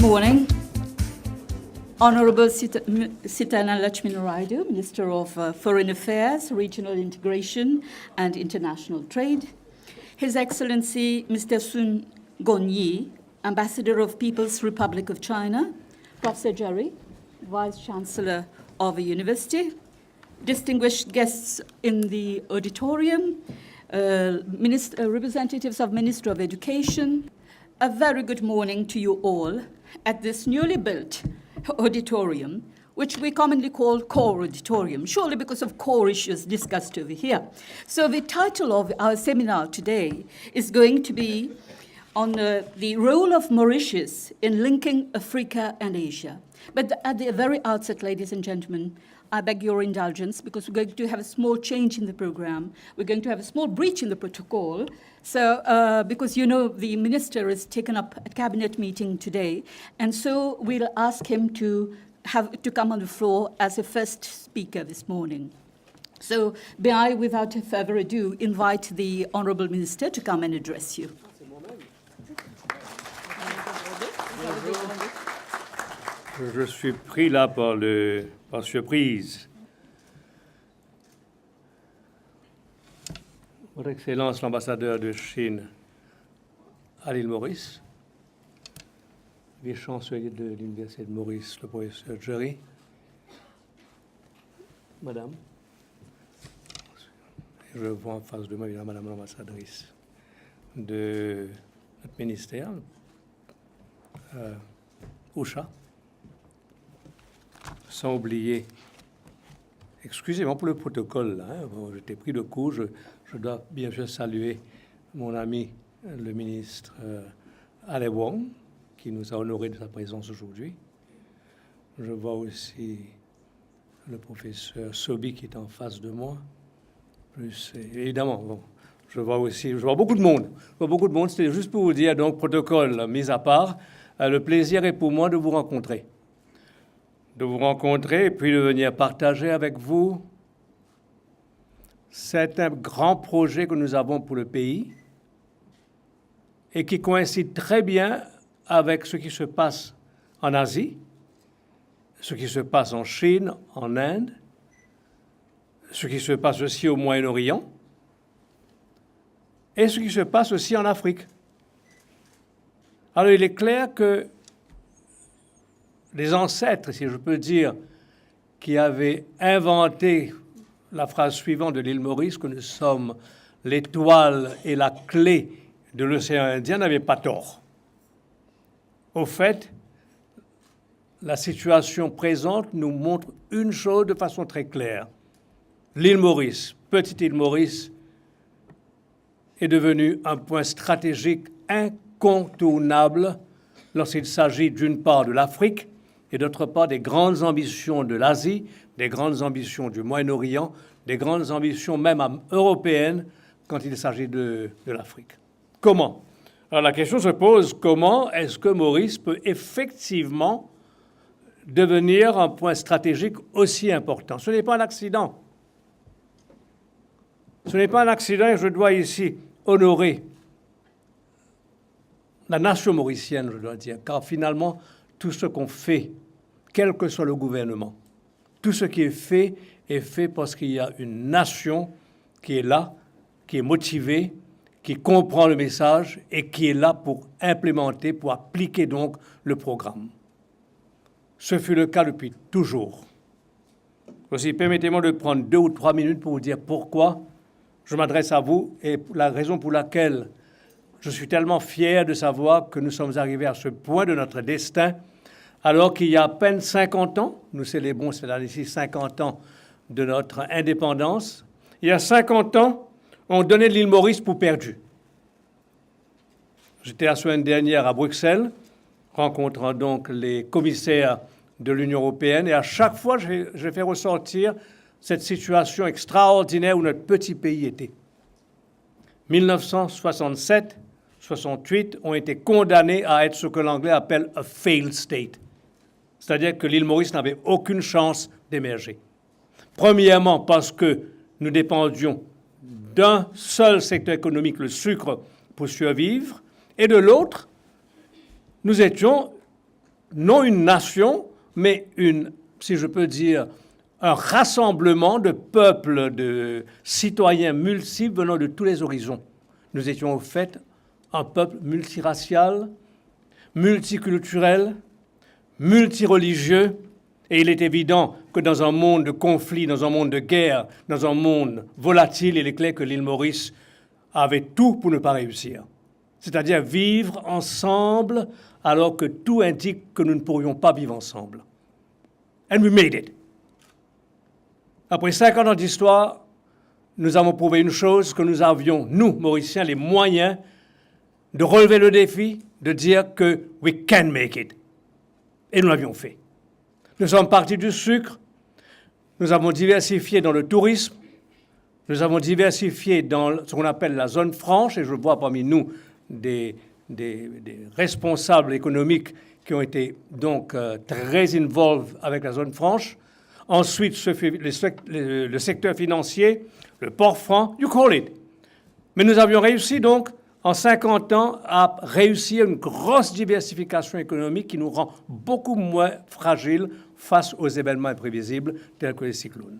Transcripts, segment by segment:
morning. Honorable Sitana Lakshminaraydu, Minister of Foreign Affairs, Regional Integration and International Trade. His Excellency Mr. Sun Gonyi, Ambassador of People's Republic of China. Professor Jerry, Vice-Chancellor of a university. Distinguished guests in the auditorium, representatives of Ministry of Education. A very good morning to you all at this newly built auditorium, which we commonly call core auditorium, surely because of core issues discussed over here. So the title of our seminar today is going to be on the role of Mauritius in linking Africa and Asia. But at the very outset, ladies and gentlemen, I beg your indulgence because we're going to have a small change in the program. We're going to have a small breach in the protocol. So, because you know the minister is taken up a cabinet meeting today, and so we'll ask him to come on the floor as a first speaker this morning. So, may I, without further ado, invite the honourable minister to come and address you. Je suis pris là par surprise. Votre Excellence l'ambassadeur de Chine à l'île Maurice, vice-chancelier de l'Université de Maurice, le professeur Jerry, Madame, je vois en face de moi évidemment Madame l'ambassadrice de notre ministère, Usha. Sans oublier, excusez-moi pour le protocole, là, hein, bon, j'étais pris de court, je dois bien sûr saluer mon ami, le ministre Ale Wong, qui nous a honorés de sa présence aujourd'hui. Je vois aussi le professeur Sobi qui est en face de moi. Plus, évidemment, bon, je vois beaucoup de monde. C'était juste pour vous dire, donc, protocole mis à part, le plaisir est pour moi de vous rencontrer. Et puis de venir partager avec vous. C'est un grand projet que nous avons pour le pays et qui coïncide très bien avec ce qui se passe en Asie, ce qui se passe en Chine, en Inde, ce qui se passe aussi au Moyen-Orient et ce qui se passe aussi en Afrique. Alors il est clair que les ancêtres, si je peux dire, qui avaient inventé la phrase suivante de l'île Maurice, que nous sommes l'étoile et la clé de l'océan Indien, n'avaient pas tort. Au fait, la situation présente nous montre une chose de façon très claire. L'île Maurice, petite île Maurice, est devenue un point stratégique incontournable lorsqu'il s'agit d'une part de l'Afrique, et d'autre part des grandes ambitions de l'Asie, des grandes ambitions du Moyen-Orient, des grandes ambitions même européennes quand il s'agit de l'Afrique. Comment? Alors la question se pose, comment est-ce que Maurice peut effectivement devenir un point stratégique aussi important? Ce n'est pas un accident. Ce n'est pas un accident et je dois ici honorer la nation mauricienne, je dois dire, car finalement, tout ce qu'on fait, quel que soit le gouvernement, tout ce qui est fait parce qu'il y a une nation qui est là, qui est motivée, qui comprend le message et qui est là pour implémenter, pour appliquer donc le programme. Ce fut le cas depuis toujours. Aussi, permettez-moi de prendre 2 ou 3 minutes pour vous dire pourquoi je m'adresse à vous et la raison pour laquelle je suis tellement fier de savoir que nous sommes arrivés à ce point de notre destin, alors qu'il y a à peine 50 ans, nous célébrons cette année-ci 50 ans de notre indépendance, il y a 50 ans, on donnait l'île Maurice pour perdue. J'étais la semaine dernière à Bruxelles, rencontrant donc les commissaires de l'Union européenne, et à chaque fois, je fais ressortir cette situation extraordinaire où notre petit pays était. 1967, 68 ont été condamnés à être ce que l'anglais appelle a failed state. C'est-à-dire que l'île Maurice n'avait aucune chance d'émerger. Premièrement, parce que nous dépendions d'un seul secteur économique, le sucre, pour survivre, et de l'autre, nous étions non une nation, mais si je peux dire, un rassemblement de peuples, de citoyens multiples venant de tous les horizons. Nous étions au fait un peuple multiracial, multiculturel, multireligieux, et il est évident que dans un monde de conflit, dans un monde de guerre, dans un monde volatile, il est clair que l'île Maurice avait tout pour ne pas réussir. C'est-à-dire vivre ensemble alors que tout indique que nous ne pourrions pas vivre ensemble. And we made it. Après 50 ans d'histoire, nous avons prouvé une chose, que nous avions, nous, Mauriciens, les moyens de relever le défi, de dire que we can make it. Et nous l'avions fait. Nous sommes partis du sucre, nous avons diversifié dans le tourisme, nous avons diversifié dans ce qu'on appelle la zone franche, et je vois parmi nous des responsables économiques qui ont été donc très involved avec la zone franche. Ensuite, le secteur financier, le port franc, you call it. Mais nous avions réussi donc, en 50 ans, à réussir une grosse diversification économique qui nous rend beaucoup moins fragiles face aux événements imprévisibles tels que les cyclones.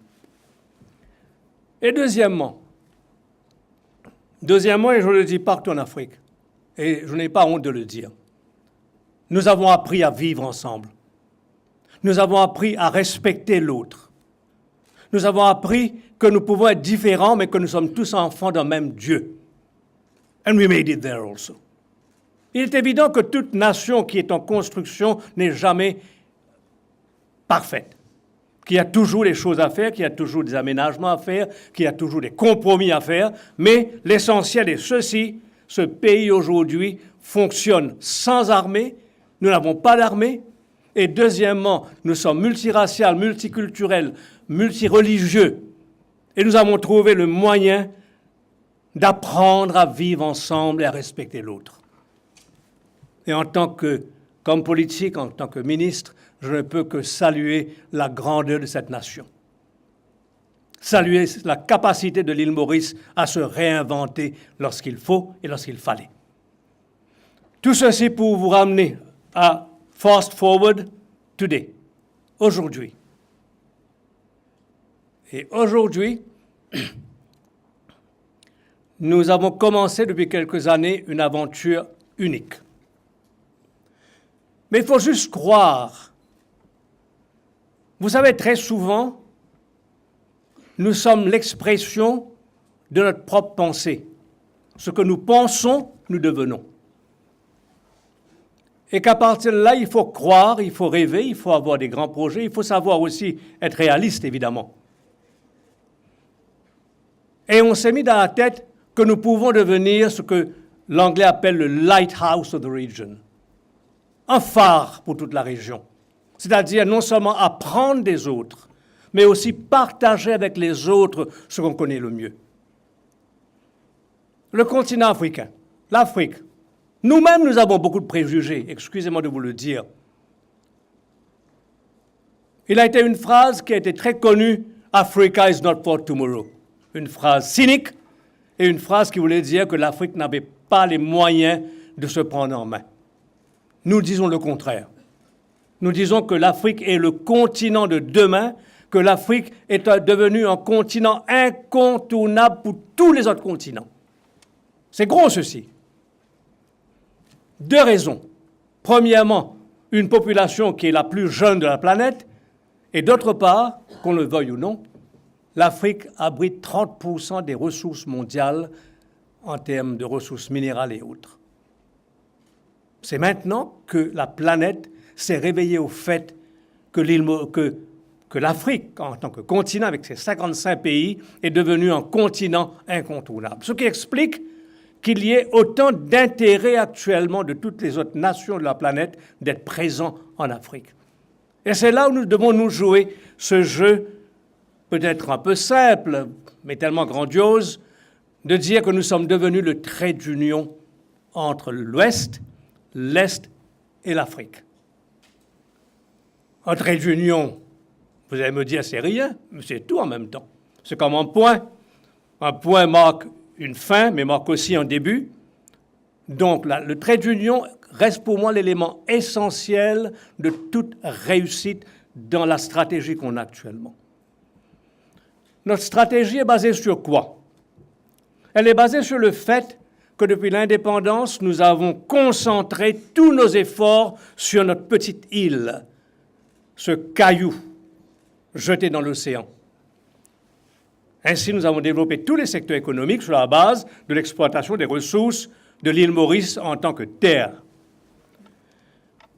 Et deuxièmement, et je le dis partout en Afrique, et je n'ai pas honte de le dire, nous avons appris à vivre ensemble. Nous avons appris à respecter l'autre. Nous avons appris que nous pouvons être différents, mais que nous sommes tous enfants d'un même Dieu. And we made it there also. Il est évident que toute nation qui est en construction n'est jamais parfaite, qu'il y a toujours des choses à faire, qu'il y a toujours des aménagements à faire, qu'il y a toujours des compromis à faire, mais l'essentiel est ceci, ce pays aujourd'hui fonctionne sans armée, nous n'avons pas d'armée, et deuxièmement, nous sommes multiraciales, multiculturels, multireligieux, et nous avons trouvé le moyen d'apprendre à vivre ensemble et à respecter l'autre. Et comme politique, en tant que ministre, je ne peux que saluer la grandeur de cette nation. Saluer la capacité de l'île Maurice à se réinventer lorsqu'il faut et lorsqu'il fallait. Tout ceci pour vous ramener à fast forward today, aujourd'hui. Et aujourd'hui, nous avons commencé depuis quelques années une aventure unique. Mais il faut juste croire. Vous savez, très souvent, nous sommes l'expression de notre propre pensée. Ce que nous pensons, nous devenons. Et qu'à partir de là, il faut croire, il faut rêver, il faut avoir des grands projets, il faut savoir aussi être réaliste, évidemment. Et on s'est mis dans la tête que nous pouvons devenir ce que l'anglais appelle le lighthouse of the region, un phare pour toute la région. C'est-à-dire non seulement apprendre des autres, mais aussi partager avec les autres ce qu'on connaît le mieux. Le continent africain, l'Afrique, nous-mêmes, nous avons beaucoup de préjugés, excusez-moi de vous le dire. Il a été une phrase qui a été très connue, « Africa is not for tomorrow ». Une phrase cynique et une phrase qui voulait dire que l'Afrique n'avait pas les moyens de se prendre en main. Nous disons le contraire. Nous disons que l'Afrique est le continent de demain, que l'Afrique est devenu un continent incontournable pour tous les autres continents. C'est gros ceci. Deux raisons. Premièrement, une population qui est la plus jeune de la planète, et d'autre part, qu'on le veuille ou non, l'Afrique abrite 30% des ressources mondiales en termes de ressources minérales et autres. C'est maintenant que la planète s'est réveillée au fait que l'Afrique, en tant que continent, avec ses 55 pays, est devenue un continent incontournable. Ce qui explique qu'il y ait autant d'intérêt actuellement de toutes les autres nations de la planète d'être présents en Afrique. Et c'est là où nous devons nous jouer ce jeu, peut-être un peu simple, mais tellement grandiose, de dire que nous sommes devenus le trait d'union entre l'Ouest, l'Est et l'Afrique. Un trait d'union, vous allez me dire, c'est rien, mais c'est tout en même temps. C'est comme un point. Un point marque une fin, mais marque aussi un début. Donc, le trait d'union reste pour moi l'élément essentiel de toute réussite dans la stratégie qu'on a actuellement. Notre stratégie est basée sur quoi? Elle est basée sur le fait que depuis l'indépendance, nous avons concentré tous nos efforts sur notre petite île, ce caillou jeté dans l'océan. Ainsi, nous avons développé tous les secteurs économiques sur la base de l'exploitation des ressources de l'île Maurice en tant que terre.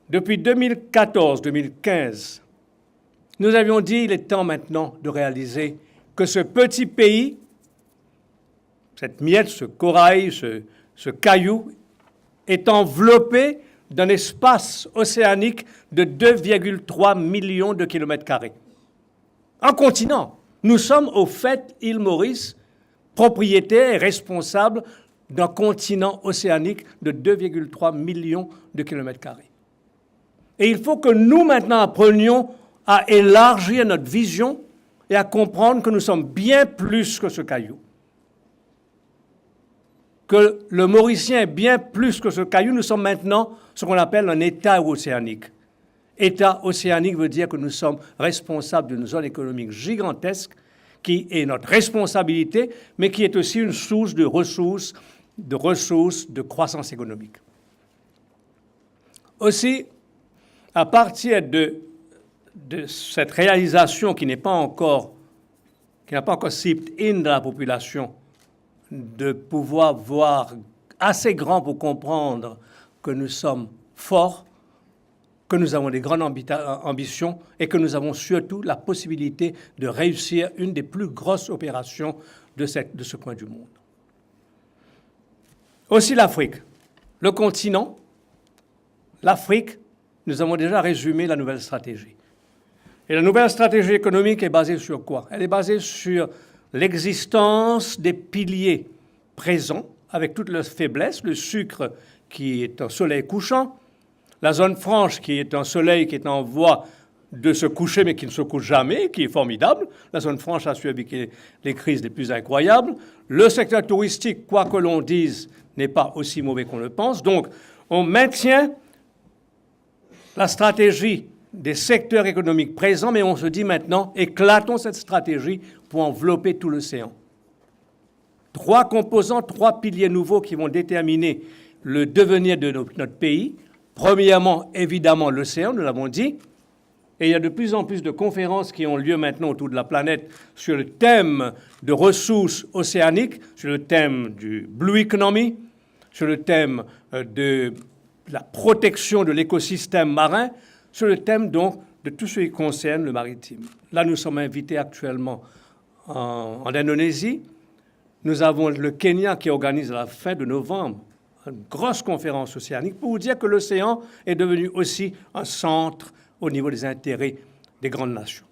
Depuis 2014-2015, nous avions dit qu'il est temps maintenant de réaliser que ce petit pays, cette miette, ce corail, ce caillou, est enveloppé d'un espace océanique de 2,3 millions de kilomètres carrés. Un continent. Nous sommes, au fait, île Maurice, propriétaire et responsable d'un continent océanique de 2,3 millions de kilomètres carrés. Et il faut que nous, maintenant, apprenions à élargir notre vision et à comprendre que nous sommes bien plus que ce caillou. Que le Mauricien est bien plus que ce caillou. Nous sommes maintenant ce qu'on appelle un État océanique. État océanique veut dire que nous sommes responsables d'une zone économique gigantesque qui est notre responsabilité, mais qui est aussi une source de ressources, de croissance économique. Aussi, à partir de cette réalisation qui n'a pas encore seeped in dans la population, de pouvoir voir assez grand pour comprendre que nous sommes forts, que nous avons des grandes ambitions et que nous avons surtout la possibilité de réussir une des plus grosses opérations de ce coin du monde. Aussi l'Afrique, le continent, l'Afrique, nous avons déjà résumé la nouvelle stratégie. Et la nouvelle stratégie économique est basée sur quoi? Elle est basée sur l'existence des piliers présents avec toutes leurs faiblesses, le sucre qui est un soleil couchant, la zone franche qui est un soleil qui est en voie de se coucher mais qui ne se couche jamais, qui est formidable. La zone franche a subi les crises les plus incroyables. Le secteur touristique, quoi que l'on dise, n'est pas aussi mauvais qu'on le pense. Donc, on maintient la stratégie des secteurs économiques présents, mais on se dit maintenant, éclatons cette stratégie pour envelopper tout l'océan. 3 composants, 3 piliers nouveaux qui vont déterminer le devenir de notre pays. Premièrement, évidemment, l'océan, nous l'avons dit. Et il y a de plus en plus de conférences qui ont lieu maintenant autour de la planète sur le thème de ressources océaniques, sur le thème du Blue Economy, sur le thème de la protection de l'écosystème marin, sur le thème donc de tout ce qui concerne le maritime. Là, nous sommes invités actuellement en Indonésie. Nous avons le Kenya qui organise à la fin de novembre une grosse conférence océanique pour vous dire que l'océan est devenu aussi un centre au niveau des intérêts des grandes nations.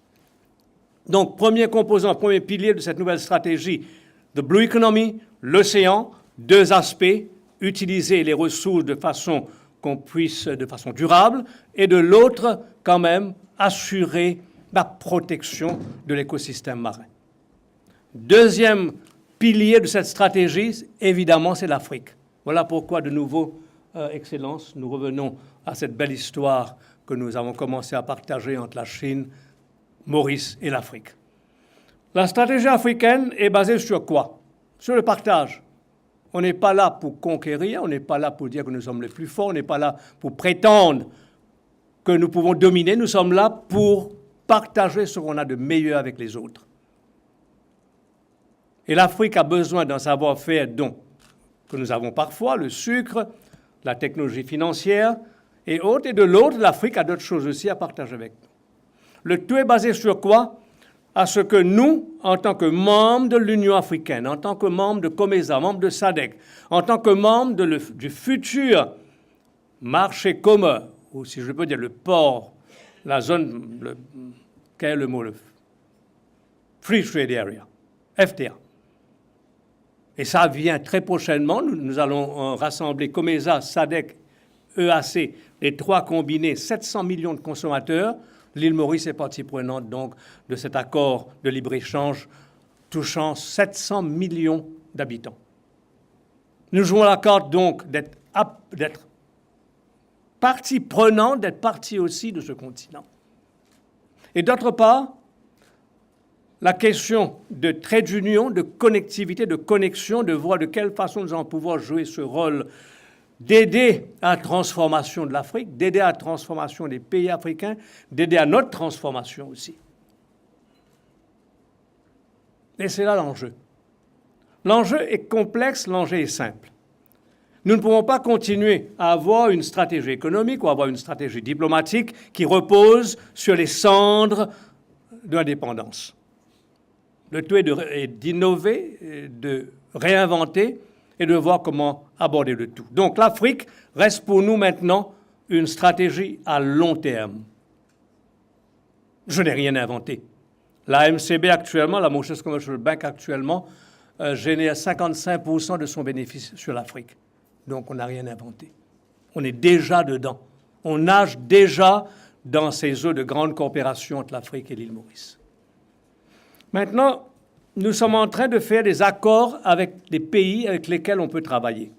Donc, premier composant, premier pilier de cette nouvelle stratégie, the Blue Economy, l'océan, 2 aspects, utiliser les ressources de façon de façon durable, et de l'autre, quand même, assurer la protection de l'écosystème marin. Deuxième pilier de cette stratégie, évidemment, c'est l'Afrique. Voilà pourquoi, de nouveau, Excellence, nous revenons à cette belle histoire que nous avons commencé à partager entre la Chine, Maurice et l'Afrique. La stratégie africaine est basée sur quoi? Sur le partage. On n'est pas là pour conquérir, on n'est pas là pour dire que nous sommes les plus forts, on n'est pas là pour prétendre que nous pouvons dominer, nous sommes là pour partager ce qu'on a de meilleur avec les autres. Et l'Afrique a besoin d'un savoir-faire que nous avons parfois, le sucre, la technologie financière et autres, et de l'autre, l'Afrique a d'autres choses aussi à partager avec nous. Le tout est basé sur quoi? À ce que nous, en tant que membres de l'Union africaine, en tant que membres de COMESA, membres de SADC, en tant que membres du futur marché commun, ou si je peux dire le port, la zone, quel est le mot? Le Free Trade Area, FTA. Et ça vient très prochainement. Nous allons rassembler COMESA, SADC, EAC, les 3 combinés, 700 millions de consommateurs. L'île Maurice est partie prenante donc de cet accord de libre-échange touchant 700 millions d'habitants. Nous jouons la carte donc d'être partie prenante, d'être partie aussi de ce continent. Et d'autre part, la question de trade union, de connectivité, de connexion, de voir de quelle façon nous allons pouvoir jouer ce rôle d'aider à la transformation de l'Afrique, d'aider à la transformation des pays africains, d'aider à notre transformation aussi. Et c'est là l'enjeu. L'enjeu est complexe, l'enjeu est simple. Nous ne pouvons pas continuer à avoir une stratégie économique ou avoir une stratégie diplomatique qui repose sur les cendres de l'indépendance. Le tout est d'innover, de réinventer et de voir comment aborder le tout. Donc l'Afrique reste pour nous maintenant une stratégie à long terme. Je n'ai rien inventé. La MCB actuellement, la Mauritius Commercial Bank actuellement, génère 55% de son bénéfice sur l'Afrique. Donc on n'a rien inventé. On est déjà dedans. On nage déjà dans ces eaux de grande coopération entre l'Afrique et l'île Maurice. Maintenant, nous sommes en train de faire des accords avec des pays avec lesquels on peut travailler.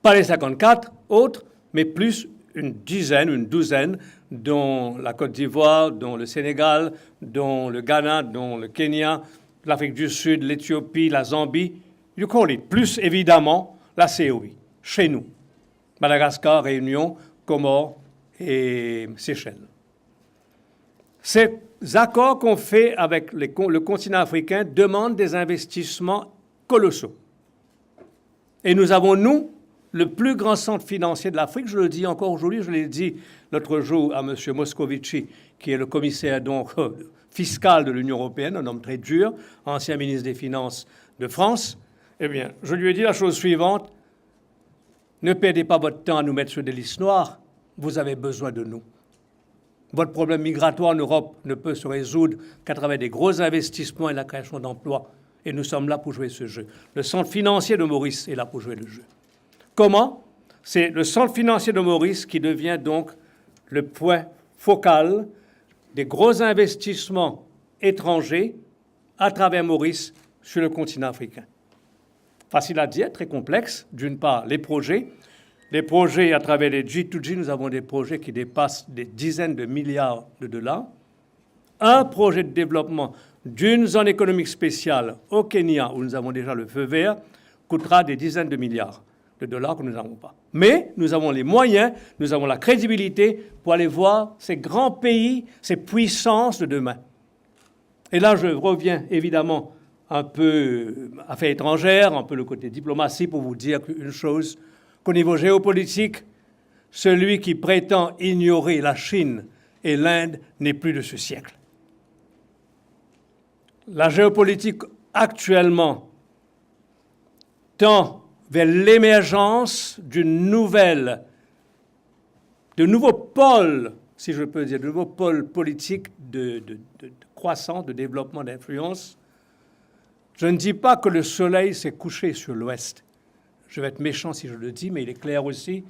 Pas les 54 autres, mais plus une dizaine, une douzaine, dont la Côte d'Ivoire, dont le Sénégal, dont le Ghana, dont le Kenya, l'Afrique du Sud, l'Éthiopie, la Zambie, you call it. Plus évidemment la COI, chez nous. Madagascar, Réunion, Comores et Seychelles. Ces accords qu'on fait avec le continent africain demandent des investissements colossaux. Et nous avons, nous, le plus grand centre financier de l'Afrique, je le dis encore aujourd'hui, je l'ai dit l'autre jour à M. Moscovici, qui est le commissaire donc, fiscal de l'Union européenne, un homme très dur, ancien ministre des Finances de France. Eh bien, je lui ai dit la chose suivante, ne perdez pas votre temps à nous mettre sur des listes noires, vous avez besoin de nous. Votre problème migratoire en Europe ne peut se résoudre qu'à travers des gros investissements et la création d'emplois. Et nous sommes là pour jouer ce jeu. Le centre financier de Maurice est là pour jouer le jeu. Comment? C'est le centre financier de Maurice qui devient donc le point focal des gros investissements étrangers à travers Maurice sur le continent africain. Facile à dire, très complexe. D'une part, les projets à travers les G2G, nous avons des projets qui dépassent des dizaines de milliards de dollars. Un projet de développement d'une zone économique spéciale au Kenya, où nous avons déjà le feu vert, coûtera des dizaines de milliards de dollars que nous n'avons pas. Mais nous avons les moyens, nous avons la crédibilité pour aller voir ces grands pays, ces puissances de demain. Et là, je reviens évidemment un peu affaires étrangères, un peu le côté diplomatie pour vous dire une chose, qu'au niveau géopolitique, celui qui prétend ignorer la Chine et l'Inde n'est plus de ce siècle. La géopolitique actuellement tend vers l'émergence de nouveaux pôles, si je peux dire, de nouveaux pôles politiques de croissance, de développement, d'influence. Je ne dis pas que le soleil s'est couché sur l'Ouest. Je vais être méchant si je le dis, mais il est clair aussi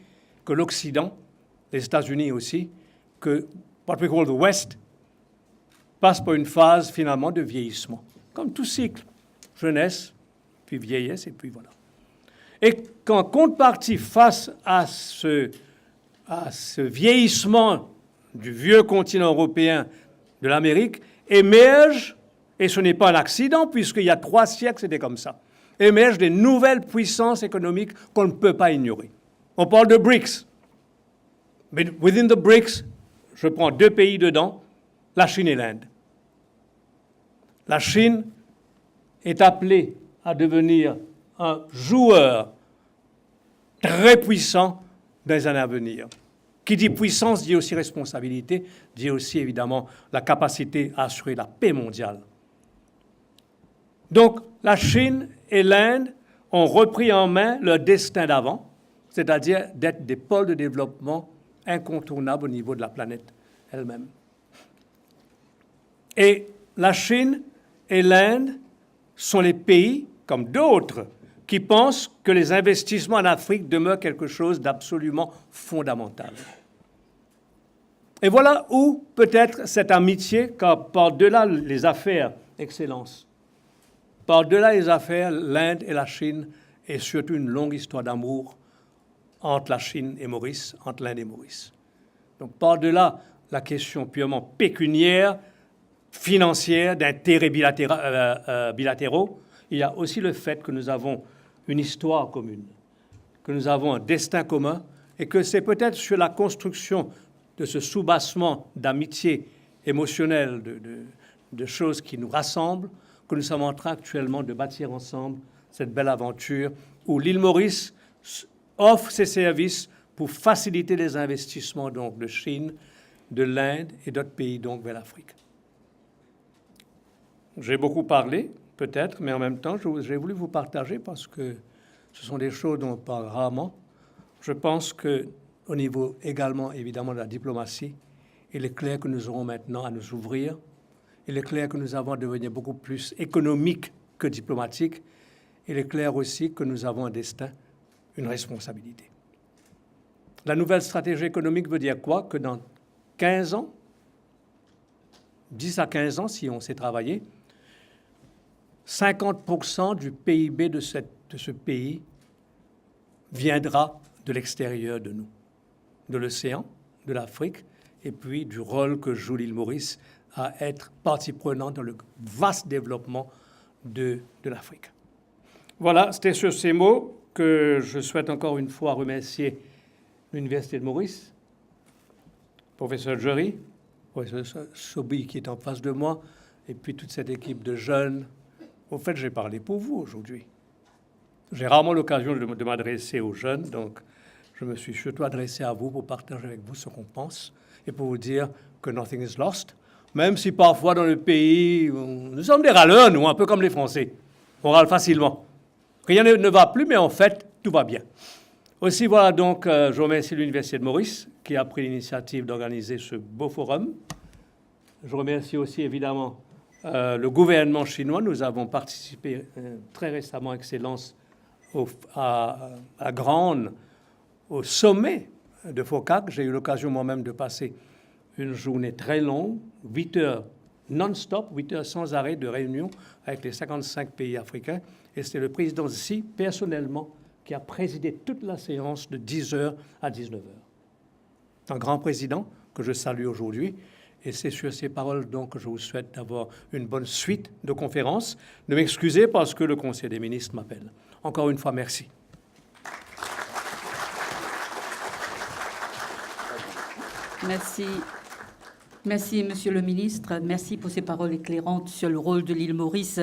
que l'Occident, les États-Unis aussi, que what we call the West, passe par une phase finalement de vieillissement. Comme tout cycle, jeunesse, puis vieillesse, et puis voilà. Et qu'en contrepartie, face à ce vieillissement du vieux continent européen de l'Amérique, émerge, et ce n'est pas un accident, puisqu'il y a 3 siècles, c'était comme ça, émergent des nouvelles puissances économiques qu'on ne peut pas ignorer. On parle de BRICS. Mais within the BRICS, je prends 2 pays dedans, la Chine et l'Inde. La Chine est appelée à devenir un joueur très puissant dans les années à venir. Qui dit puissance dit aussi responsabilité, dit aussi évidemment la capacité à assurer la paix mondiale. Donc la Chine et l'Inde ont repris en main leur destin d'avant, c'est-à-dire d'être des pôles de développement incontournables au niveau de la planète elle-même. Et la Chine et l'Inde sont les pays, comme d'autres, qui pensent que les investissements en Afrique demeurent quelque chose d'absolument fondamental. Et voilà où peut-être cette amitié, car par-delà les affaires, Excellence, par-delà les affaires, l'Inde et la Chine est surtout une longue histoire d'amour entre la Chine et Maurice, entre l'Inde et Maurice. Donc, par-delà la question purement pécuniaire, financière, d'intérêts bilatéraux, il y a aussi le fait que nous avons une histoire commune, que nous avons un destin commun, et que c'est peut-être sur la construction de ce soubassement d'amitié émotionnelle, de choses qui nous rassemblent, que nous sommes en train actuellement de bâtir ensemble cette belle aventure où l'île Maurice offre ses services pour faciliter les investissements donc, de Chine, de l'Inde et d'autres pays donc, vers l'Afrique. J'ai beaucoup parlé, peut-être, mais en même temps, j'ai voulu vous partager parce que ce sont des choses dont on parle rarement. Je pense qu'au niveau également, évidemment, de la diplomatie, il est clair que nous aurons maintenant à nous ouvrir. Il est clair que nous avons à devenir beaucoup plus économiques que diplomatiques. Il est clair aussi que nous avons un destin, une responsabilité. La nouvelle stratégie économique veut dire quoi? Que dans 15 ans, 10 à 15 ans, si on sait travailler, 50% du PIB de ce pays viendra de l'extérieur de nous, de l'océan, de l'Afrique, et puis du rôle que joue l'île Maurice à être partie prenante dans le vaste développement de l'Afrique. Voilà, c'était sur ces mots que je souhaite encore une fois remercier l'Université de Maurice, professeur Jury, professeur Sobi qui est en face de moi, et puis toute cette équipe de jeunes. Au fait, j'ai parlé pour vous aujourd'hui. J'ai rarement l'occasion de m'adresser aux jeunes, donc je me suis surtout adressé à vous pour partager avec vous ce qu'on pense et pour vous dire que nothing is lost, même si parfois dans le pays, nous sommes des râleurs, nous, un peu comme les Français. On râle facilement. Rien ne va plus, mais en fait, tout va bien. Aussi, voilà donc, je remercie l'Université de Maurice qui a pris l'initiative d'organiser ce beau forum. Je remercie aussi évidemment le gouvernement chinois. Nous avons participé très récemment, Excellence, à Grande, au sommet de FOCAC. J'ai eu l'occasion moi-même de passer une journée très longue, 8 heures non-stop, 8 heures sans arrêt de réunion avec les 55 pays africains. Et c'est le président Xi, personnellement, qui a présidé toute la séance de 10h à 19h. Un grand président que je salue aujourd'hui. Et c'est sur ces paroles donc que je vous souhaite d'avoir une bonne suite de conférences. Ne m'excusez parce que le Conseil des ministres m'appelle. Encore une fois, merci. Merci. Merci, Monsieur le Ministre. Merci pour ces paroles éclairantes sur le rôle de l'île Maurice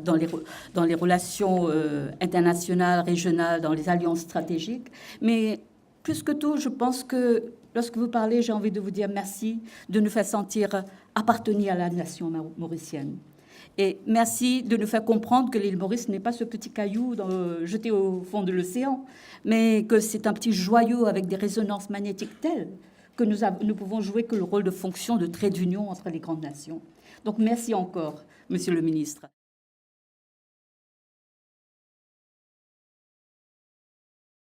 dans les relations internationales, régionales, dans les alliances stratégiques. Mais plus que tout, je pense que lorsque vous parlez, j'ai envie de vous dire merci de nous faire sentir appartenir à la nation mauricienne. Et merci de nous faire comprendre que l'île Maurice n'est pas ce petit caillou jeté au fond de l'océan, mais que c'est un petit joyau avec des résonances magnétiques telles que nous pouvons jouer que le rôle de fonction de trait d'union entre les grandes nations. Donc merci encore, Monsieur le Ministre.